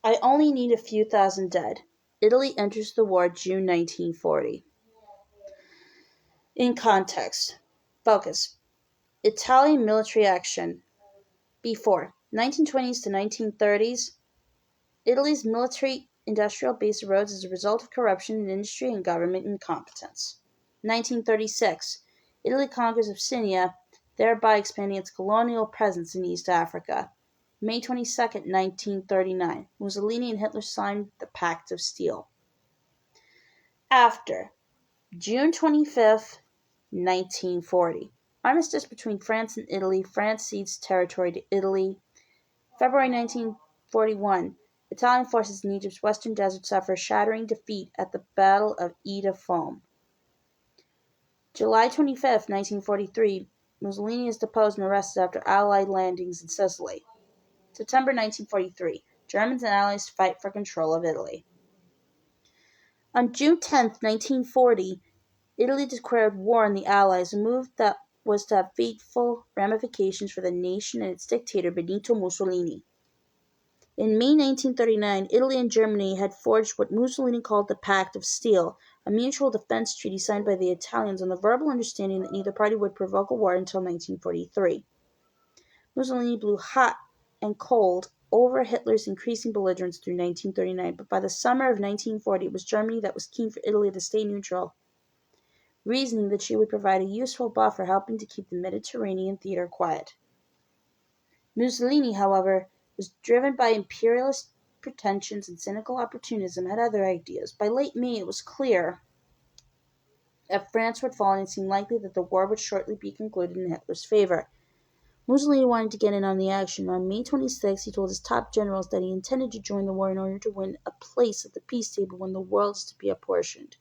I only need a few thousand dead. Italy enters the war June 1940. In context, focus. Italian military action. Before 1920s to 1930s, Italy's military industrial base erodes as a result of corruption in industry and government incompetence. 1936, Italy conquers Abyssinia, thereby expanding its colonial presence in East Africa. May 22, 1939, Mussolini and Hitler signed the Pact of Steel. After June 25, 1940, armistice between France and Italy. France cedes territory to Italy. February 1941, Italian forces in Egypt's western desert suffer a shattering defeat at the Battle of Ida-Foum. July 25, 1943, Mussolini is deposed and arrested after Allied landings in Sicily. September 1943, Germans and Allies fight for control of Italy. On June 10, 1940, Italy declared war on the Allies, a move that was to have fateful ramifications for the nation and its dictator Benito Mussolini. In May 1939, Italy and Germany had forged what Mussolini called the Pact of Steel, a mutual defense treaty signed by the Italians on the verbal understanding that neither party would provoke a war until 1943. Mussolini blew hot and cold over Hitler's increasing belligerence through 1939, but by the summer of 1940 it was Germany that was keen for Italy to stay neutral, reasoning that she would provide a useful buffer helping to keep the Mediterranean theater quiet. Mussolini, however, was driven by imperialist pretensions and cynical opportunism, had other ideas. By late May, it was clear that France would fall, and it seemed likely that the war would shortly be concluded in Hitler's favor. Mussolini wanted to get in on the action. On May 26, he told his top generals that he intended to join the war in order to win a place at the peace table when the world is to be apportioned.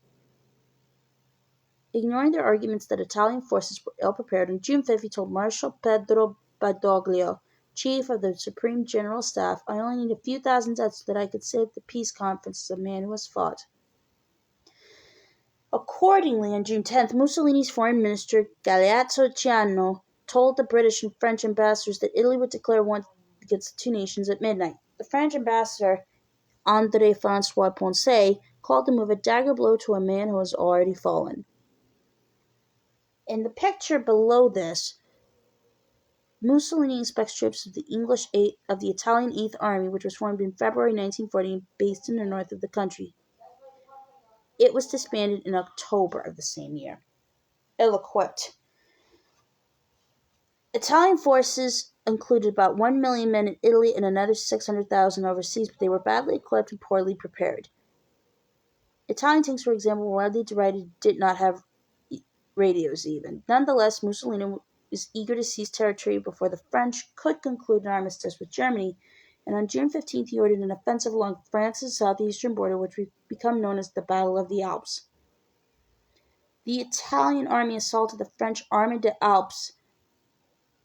Ignoring their arguments that Italian forces were ill-prepared, on June 5, he told Marshal Pedro Badoglio, chief of the Supreme General Staff, "I only need a few thousand dead so that I could say at the peace conference as a man who has fought." Accordingly, on June 10th, Mussolini's foreign minister Galeazzo Ciano told the British and French ambassadors that Italy would declare war against the two nations at midnight. The French ambassador, André-François Poncet, called the move a dagger blow to a man who has already fallen. In the picture below this, Mussolini inspects troops of the Italian Eighth Army, which was formed in February 1940 and based in the north of the country. It was disbanded in October of the same year. Ill-equipped. Italian forces included about 1 million men in Italy and another 600,000 overseas, but they were badly equipped and poorly prepared. Italian tanks, for example, were widely derided and did not have radios even. Nonetheless, Mussolini was eager to seize territory before the French could conclude an armistice with Germany, and on June 15th he ordered an offensive along France's southeastern border, which would become known as the Battle of the Alps. The Italian army assaulted the French Arme des Alpes,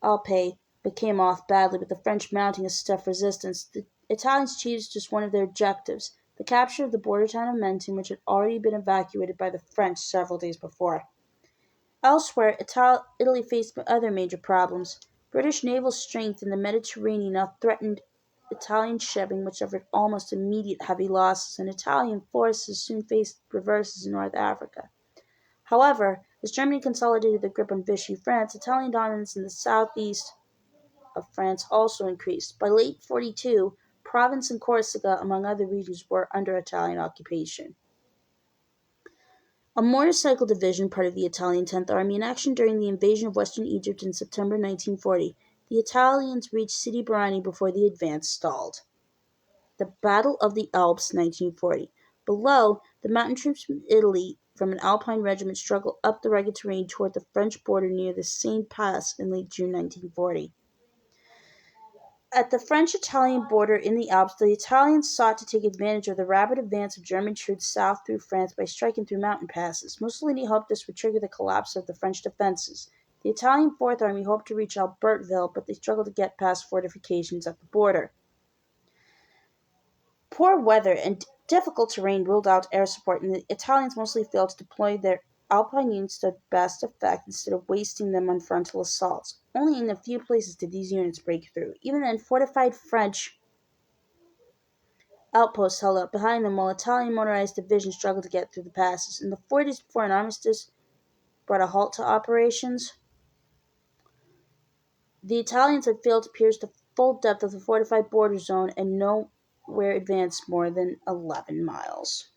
but came off badly, with the French mounting a stiff resistance. The Italians achieved just one of their objectives, the capture of the border town of Menton, which had already been evacuated by the French several days before. Elsewhere, Italy faced other major problems. British naval strength in the Mediterranean now threatened Italian shipping, which suffered almost immediate heavy losses, and Italian forces soon faced reverses in North Africa. However, as Germany consolidated their grip on Vichy France, Italian dominance in the southeast of France also increased. By late 42, Provence and Corsica, among other regions, were under Italian occupation. A motorcycle division, part of the Italian Tenth Army, in action during the invasion of western Egypt in September 1940, the Italians reached Sidi Barrani before the advance stalled. The Battle of the Alps, 1940. Below, the mountain troops from Italy from an Alpine regiment struggled up the rugged terrain toward the French border near the Seine Pass in late June 1940. At the French-Italian border in the Alps, the Italians sought to take advantage of the rapid advance of German troops south through France by striking through mountain passes. Mussolini hoped this would trigger the collapse of the French defenses. The Italian Fourth Army hoped to reach Albertville, but they struggled to get past fortifications at the border. Poor weather and difficult terrain ruled out air support, and the Italians mostly failed to deploy their Alpine units to best effect instead of wasting them on frontal assaults. Only in a few places did these units break through. Even then, fortified French outposts held up behind them while Italian motorized divisions struggled to get through the passes. In the 4 days before an armistice brought a halt to operations, the Italians had failed to pierce the full depth of the fortified border zone and nowhere advanced more than 11 miles.